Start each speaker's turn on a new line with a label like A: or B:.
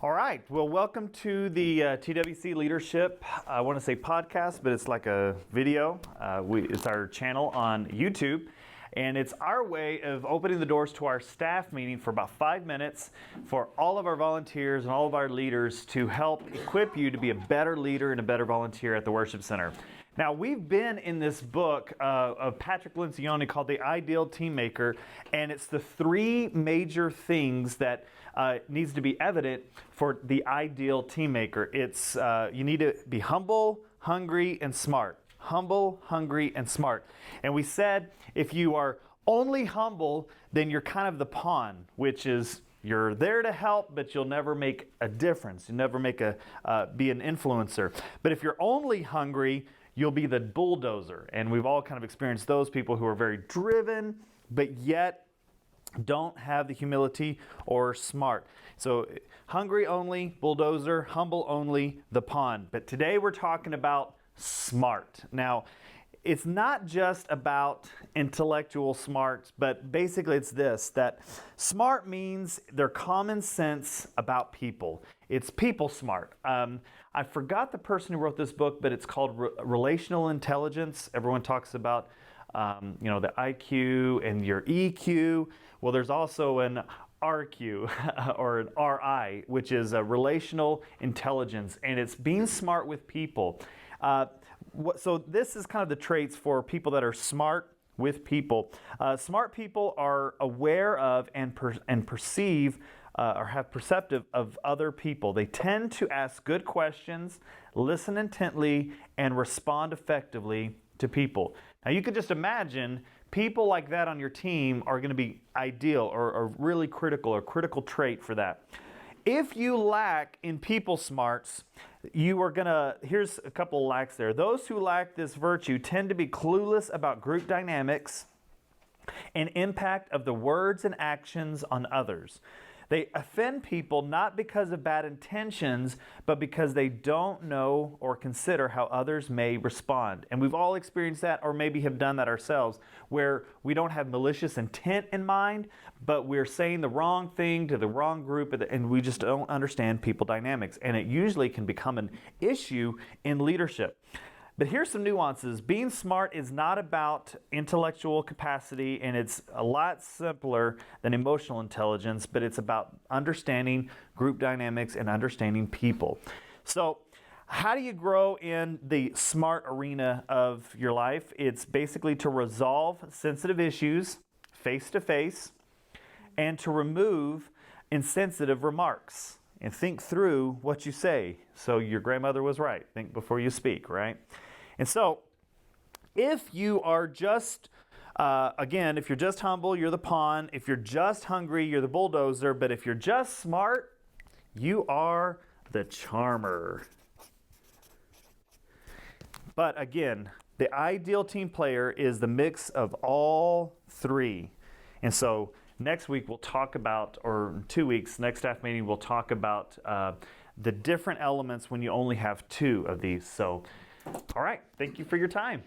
A: All right. Well, welcome to the TWC Leadership, I want to say podcast, but it's like a video. It's our channel on YouTube. And it's our way of opening the doors to our staff meeting for about 5 minutes for all of our volunteers and all of our leaders to help equip you to be a better leader and a better volunteer at the Worship Center. Now, we've been in this book of Patrick Lencioni called The Ideal Team Maker, and it's the 3 major things that needs to be evident for the ideal team maker. It's you need to be humble, hungry, and smart. Humble, hungry, and smart. And we said if you are only humble, then you're kind of the pawn, which is you're there to help, but you'll never make a difference. You'll never make be an influencer. But if you're only hungry, you'll be the bulldozer. And we've all kind of experienced those people who are very driven, but yet don't have the humility or smart. So hungry only, bulldozer, humble only, the pawn. But today we're talking about smart. Now, it's not just about intellectual smarts, but basically it's this, that smart means they're common sense about people. It's people smart. I forgot the person who wrote this book, but it's called Relational Intelligence. Everyone talks about the IQ and your EQ. Well, there's also an RQ or an RI, which is a relational intelligence, and it's being smart with people. So this is kind of the traits for people that are smart with people. Smart people are aware of and perceive or have perceptive of other people. They tend to ask good questions, listen intently, and respond effectively to people. Now you could just imagine people like that on your team are going to be ideal or really critical trait for that. If you lack in people smarts, here's a couple of lacks there. Those who lack this virtue tend to be clueless about group dynamics and impact of the words and actions on others. They offend people not because of bad intentions, but because they don't know or consider how others may respond. And we've all experienced that, or maybe have done that ourselves, where we don't have malicious intent in mind, but we're saying the wrong thing to the wrong group, and we just don't understand people dynamics. And it usually can become an issue in leadership. But here's some nuances. Being smart is not about intellectual capacity, and it's a lot simpler than emotional intelligence, but it's about understanding group dynamics and understanding people. So how do you grow in the smart arena of your life? It's basically to resolve sensitive issues face to face and to remove insensitive remarks and think through what you say. So your grandmother was right. Think before you speak, right? And so, if you are just, if you're just humble, you're the pawn. If you're just hungry, you're the bulldozer. But if you're just smart, you are the charmer. But again, the ideal team player is the mix of all 3. And so, next week we'll talk about, or in 2 weeks, next staff meeting, we'll talk about the different elements when you only have 2 of these. So, all right, thank you for your time.